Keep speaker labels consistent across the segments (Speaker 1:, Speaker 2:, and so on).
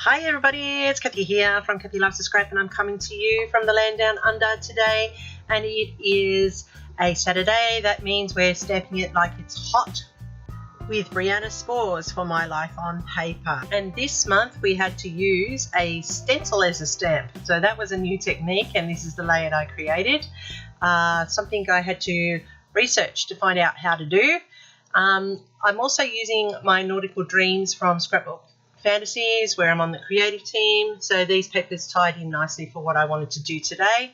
Speaker 1: Hi everybody, it's Kathy here from Kathy Loves to Scrap, and I'm coming to you from the land down under today, and it is a Saturday. That means we're stamping it like it's hot with Brianna Spores for My Life on Paper. And this month we had to use a stencil as a stamp, so that was a new technique, and this is the layout I created. Something I had to research to find out how to do. I'm also using my Nautical Dreams from Scrapbook Fantasies, where I'm on the creative team, so these papers tied in nicely for what I wanted to do today.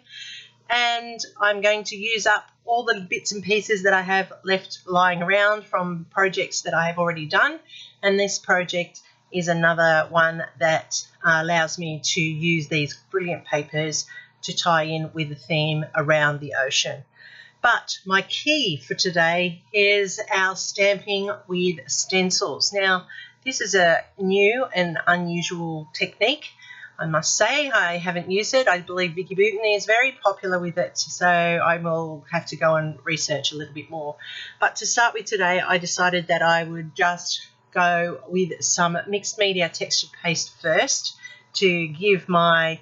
Speaker 1: And I'm going to use up all the bits and pieces that I have left lying around from projects that I have already done, and this project is another one that allows me to use these brilliant papers to tie in with the theme around the ocean. But my key for today is our stamping with stencils. Now, this is a new and unusual technique, I must say. I haven't used it. I believe Vicky Booton is very popular with it, so I will have to go and research a little bit more. But to start with today, I decided that I would just go with some mixed media textured paste first to give my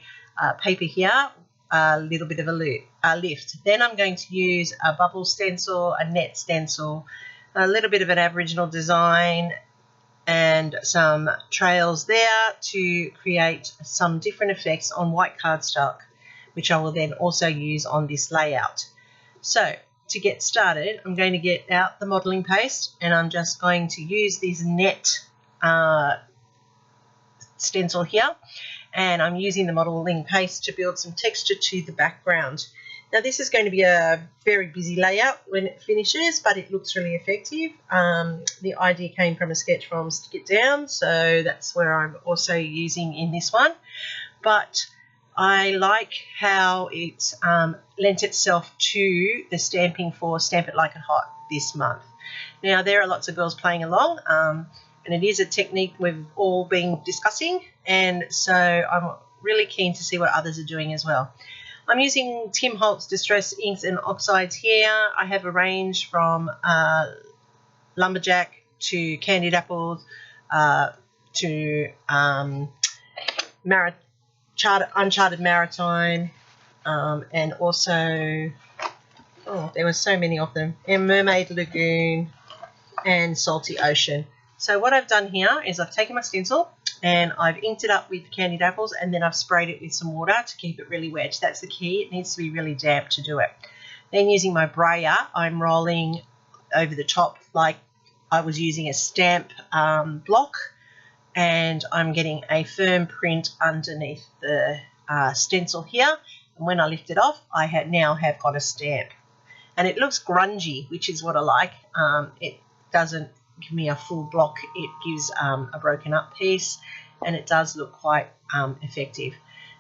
Speaker 1: paper here a little bit of a lift. Then I'm going to use a bubble stencil, a net stencil, a little bit of an Aboriginal design, and some trails there to create some different effects on white cardstock, which I will then also use on this layout. So to get started, I'm going to get out the modelling paste, and I'm just going to use this net stencil here, and I'm using the modelling paste to build some texture to the background. Now, this is going to be a very busy layout when it finishes, but it looks really effective. The idea came from a sketch from Stick It Down, so that's where I'm also using in this one. But I like how it lent itself to the stamping for Stamp It Like It Hot this month. Now, there are lots of girls playing along, and it is a technique we've all been discussing, and so I'm really keen to see what others are doing as well. I'm using Tim Holtz Distress Inks and Oxides here. I have a range from Lumberjack to Candied Apples to Uncharted Maritime, and also, there were so many of them, and Mermaid Lagoon and Salty Ocean. So what I've done here is I've taken my stencil and I've inked it up with Candied Apples, and then I've sprayed it with some water to keep it really wet. That's the key. It needs to be really damp to do it. Then using my brayer, I'm rolling over the top like I was using a stamp block, and I'm getting a firm print underneath the stencil here. And when I lift it off, I now have got a stamp. And it looks grungy, which is what I like. It doesn't give me a full block, it gives a broken up piece, and it does look quite effective.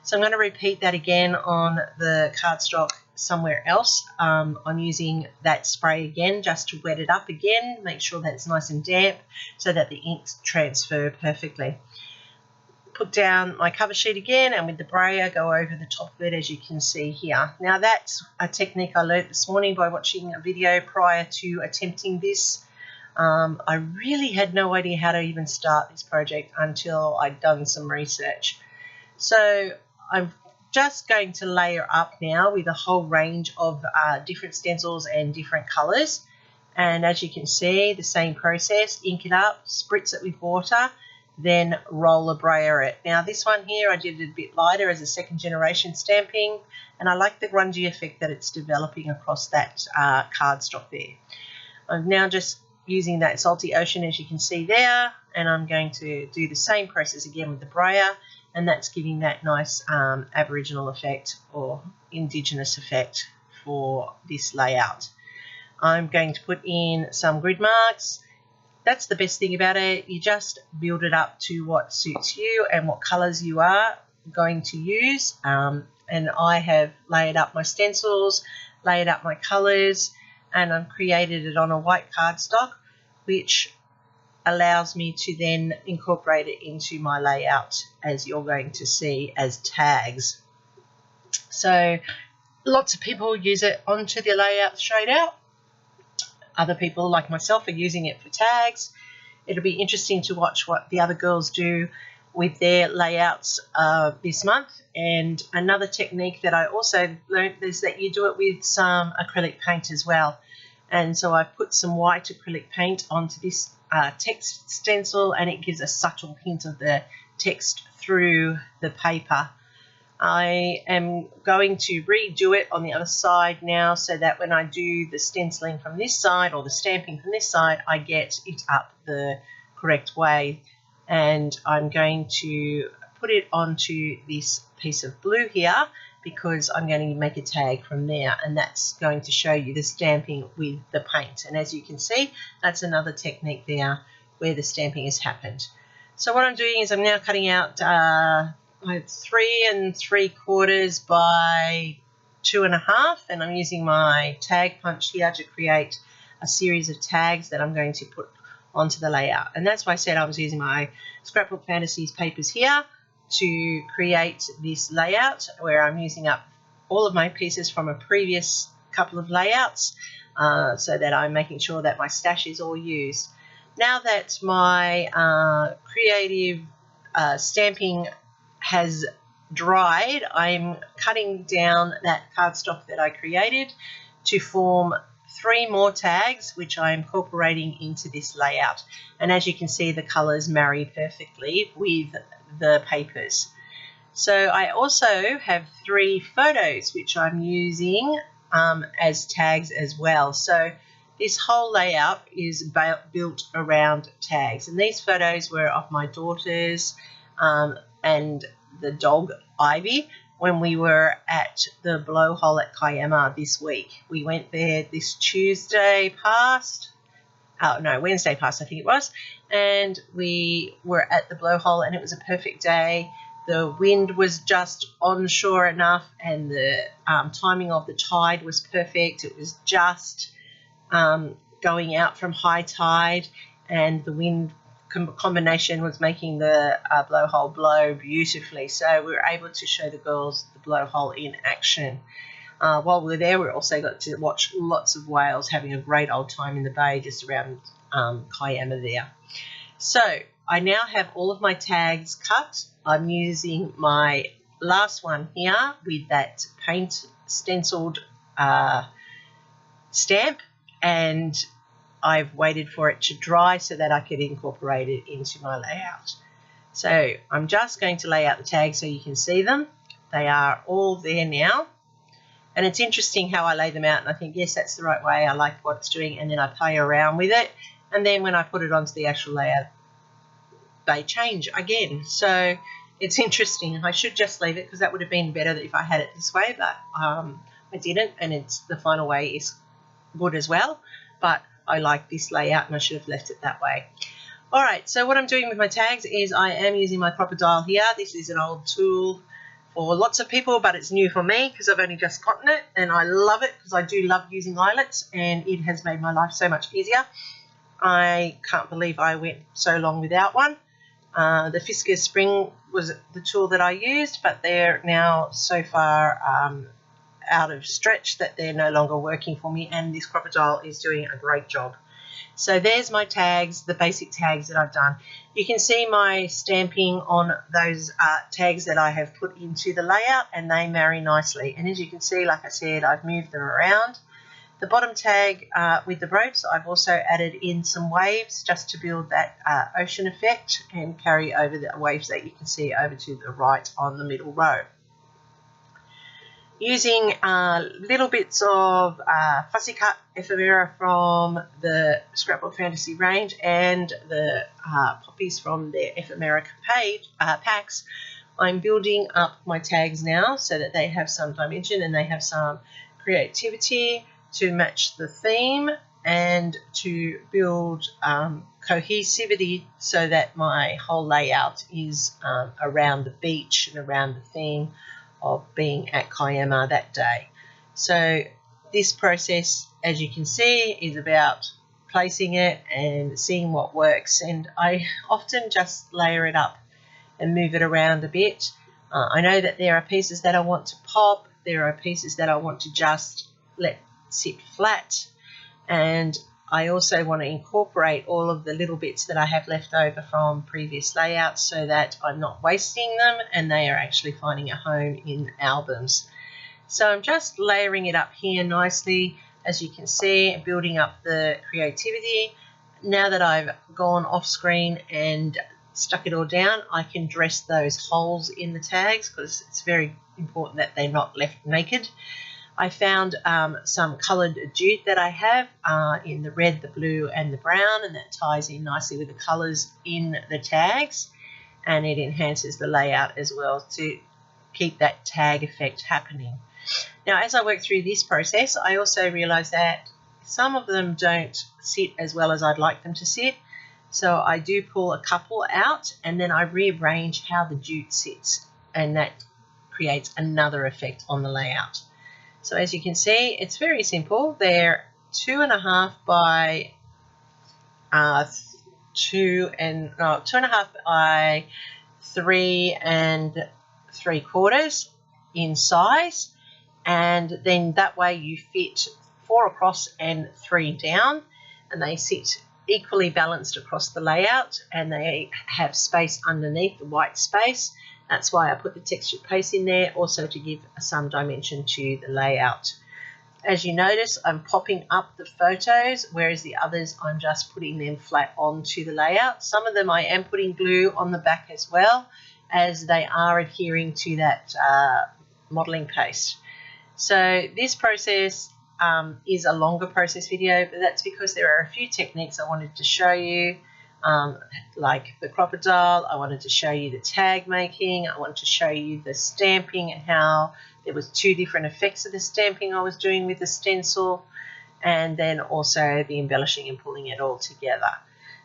Speaker 1: So I'm going to repeat that again on the cardstock somewhere else. I'm using that spray again just to wet it up again, make sure that it's nice and damp so that the inks transfer perfectly. Put down my cover sheet again, and with the brayer go over the top of it, as you can see here. Now, that's a technique I learned this morning by watching a video prior to attempting this. I really had no idea how to even start this project until I'd done some research. So I'm just going to layer up now with a whole range of different stencils and different colours. And as you can see, the same process: ink it up, spritz it with water, then roll a brayer it. Now, this one here I did it a bit lighter as a second generation stamping, and I like the grungy effect that it's developing across that cardstock there. I'm now just using that Salty Ocean, as you can see there, and I'm going to do the same process again with the brayer, and that's giving that nice Aboriginal effect or Indigenous effect for this layout. I'm going to put in some grid marks. That's the best thing about it. You just build it up to what suits you and what colours you are going to use. And I have layered up my stencils, layered up my colours, and I've created it on a white cardstock, which allows me to then incorporate it into my layout, as you're going to see, as tags. So lots of people use it onto the layout straight out. Other people, like myself, are using it for tags. It'll be interesting to watch what the other girls do with their layouts this month. And another technique that I also learned is that you do it with some acrylic paint as well. And so I've put some white acrylic paint onto this text stencil, and it gives a subtle hint of the text through the paper. I am going to redo it on the other side now, so that when I do the stenciling from this side or the stamping from this side, I get it up the correct way. And I'm going to put it onto this piece of blue here, because I'm going to make a tag from there, and that's going to show you the stamping with the paint. And as you can see, that's another technique there where the stamping has happened. So what I'm doing is I'm now cutting out 3 3/4 by 2.5, and I'm using my tag punch here to create a series of tags that I'm going to put onto the layout. And that's why I said I was using my Scrapbook Fantasies papers here to create this layout, where I'm using up all of my pieces from a previous couple of layouts, so that I'm making sure that my stash is all used. Now that my creative stamping has dried, I'm cutting down that cardstock that I created to form 3 more tags, which I'm incorporating into this layout. And as you can see, the colours marry perfectly with the papers. So I also have 3 photos which I'm using as tags as well. So this whole layout is built around tags, and these photos were of my daughters and the dog Ivy when we were at the blowhole at Kiama this week. We went there this Wednesday past, I think it was, and we were at the blowhole, and it was a perfect day. The wind was just onshore enough, and the timing of the tide was perfect. It was just going out from high tide, and the wind combination was making the blowhole blow beautifully. So we were able to show the girls the blowhole in action. While we were there, we also got to watch lots of whales having a great old time in the bay just around Kiama there. So I now have all of my tags cut. I'm using my last one here with that paint stenciled stamp, and I've waited for it to dry so that I could incorporate it into my layout. So I'm just going to lay out the tags so you can see them. They are all there now. And it's interesting how I lay them out, and I think, yes, that's the right way. I like what it's doing, and then I play around with it. And then when I put it onto the actual layout, they change again. So it's interesting. I should just leave it, because that would have been better if I had it this way, but I didn't, and the final way is good as well. But I like this layout, and I should have left it that way. All right, so what I'm doing with my tags is I am using my crop-o-dile here. This is an old tool for lots of people, but it's new for me because I've only just gotten it, and I love it because I do love using eyelets, and it has made my life so much easier. I can't believe I went so long without one. The Fiskars Spring was the tool that I used, but they're now so far out of stretch that they're no longer working for me, and this crop-o-dile is doing a great job. So there's my tags, the basic tags that I've done. You can see my stamping on those tags that I have put into the layout, and they marry nicely. And as you can see, like I said, I've moved them around. The bottom tag with the ropes, I've also added in some waves just to build that ocean effect and carry over the waves that you can see over to the right on the middle row. Using little bits of fussy cut ephemera from the Scrapbook Fantasy range and the poppies from their ephemera packs, I'm building up my tags now so that they have some dimension and they have some creativity to match the theme and to build cohesivity so that my whole layout is around the beach and around the theme of being at Kiama that day. So this process, as you can see, is about placing it and seeing what works, and I often just layer it up and move it around a bit. I know that there are pieces that I want to pop, there are pieces that I want to just let sit flat, and I also want to incorporate all of the little bits that I have left over from previous layouts so that I'm not wasting them and they are actually finding a home in albums. So I'm just layering it up here nicely, as you can see, building up the creativity. Now that I've gone off screen and stuck it all down, I can dress those holes in the tags because it's very important that they're not left naked. I found some coloured jute that I have in the red, the blue and the brown, and that ties in nicely with the colours in the tags, and it enhances the layout as well to keep that tag effect happening. Now, as I work through this process, I also realise that some of them don't sit as well as I'd like them to sit, so I do pull a couple out and then I rearrange how the jute sits, and that creates another effect on the layout. So as you can see, it's very simple. They're 2.5 by 2.5 by 3 3/4 in size, and then that way you fit 4 across and 3 down, and they sit equally balanced across the layout, and they have space underneath the white space. That's why I put the textured paste in there, also to give some dimension to the layout. As you notice, I'm popping up the photos, whereas the others I'm just putting them flat onto the layout. Some of them I am putting glue on the back as well, as they are adhering to that modelling paste. So this process is a longer process video, but that's because there are a few techniques I wanted to show you. Like the crop-o-dile, I wanted to show you the tag making, I wanted to show you the stamping and how there was 2 different effects of the stamping I was doing with the stencil, and then also the embellishing and pulling it all together.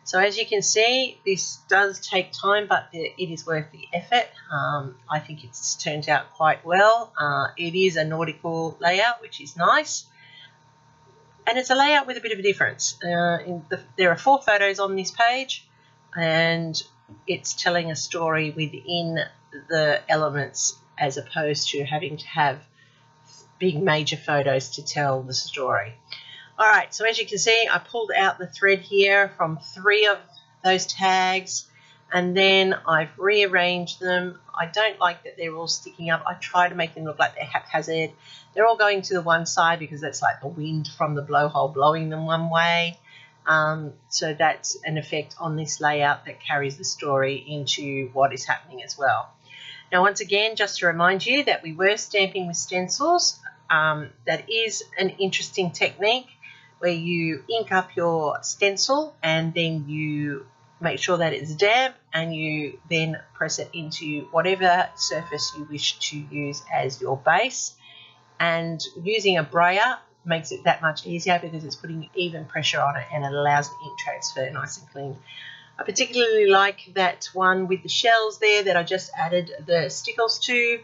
Speaker 1: So as you can see, this does take time, but it is worth the effort. I think it's turned out quite well. It is a nautical layout, which is nice. And it's a layout with a bit of a difference. There are 4 photos on this page, and it's telling a story within the elements as opposed to having to have big major photos to tell the story. Alright, so as you can see, I pulled out the thread here from 3 of those tags, and then I've rearranged them. I don't like that they're all sticking up. I try to make them look like they're haphazard. They're all going to the one side because that's like the wind from the blowhole blowing them one way. So that's an effect on this layout that carries the story into what is happening as well. Now, once again, just to remind you that we were stamping with stencils. That is an interesting technique where you ink up your stencil and then you make sure that it's damp, and you then press it into whatever surface you wish to use as your base. And using a brayer makes it that much easier because it's putting even pressure on it and it allows the ink transfer nice and clean. I particularly like that one with the shells there that I just added the stickles to.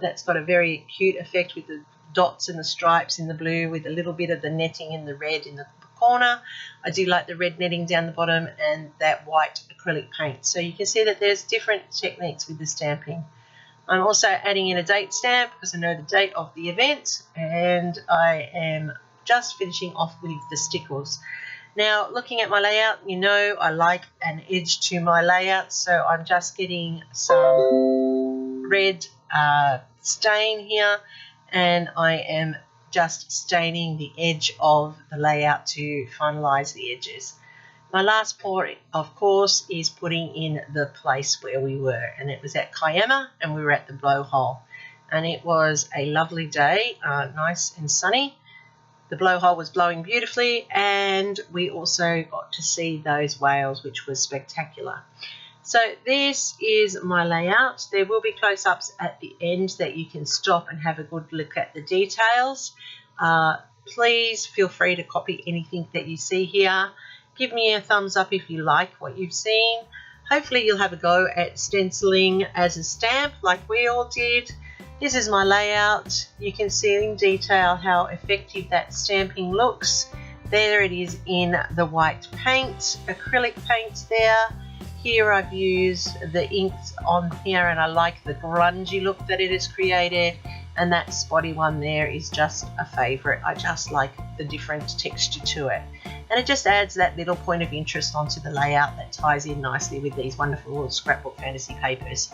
Speaker 1: That's got a very cute effect with the dots and the stripes in the blue with a little bit of the netting in the red in the corner. I do like the red netting down the bottom and that white acrylic paint. So you can see that there's different techniques with the stamping. I'm also adding in a date stamp because I know the date of the event, and I am just finishing off with the stickles. Now, looking at my layout, you know I like an edge to my layout, so I'm just getting some red stain here, and I am just staining the edge of the layout to finalize the edges. My last part, of course, is putting in the place where we were, and it was at Kiama, and we were at the blowhole, and it was a lovely day, nice and sunny. The blowhole was blowing beautifully, and we also got to see those whales, which was spectacular. So this is my layout. There will be close-ups at the end that you can stop and have a good look at the details. Please feel free to copy anything that you see here. Give me a thumbs up if you like what you've seen. Hopefully you'll have a go at stenciling as a stamp like we all did. This is my layout. You can see in detail how effective that stamping looks. There it is in the white paint, acrylic paint there. Here I've used the inks on here, and I like the grungy look that it has created. and that spotty one there is just a favourite. I just like the different texture to it, and it just adds that little point of interest onto the layout that ties in nicely with these wonderful little Scrapbook Fantasy papers.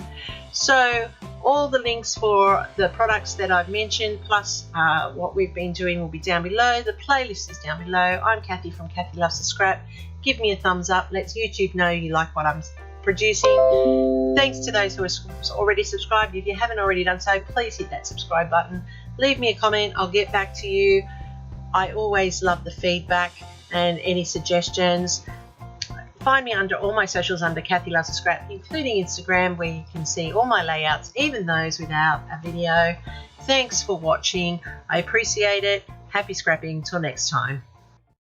Speaker 1: So all the links for the products that I've mentioned, plus what we've been doing, will be down below. The playlist is down below. I'm Kathy from Kathy Loves to Scrap. Give me a thumbs up. Let's YouTube know you like what I'm producing. Thanks to those who are already subscribed. If you haven't already done so, please hit that subscribe button. Leave me a comment. I'll get back to you. I always love the feedback and any suggestions. Find me under all my socials under Kathy Loves to Scrap, including Instagram, where you can see all my layouts, even those without a video. Thanks for watching. I appreciate it. Happy scrapping. Till next time.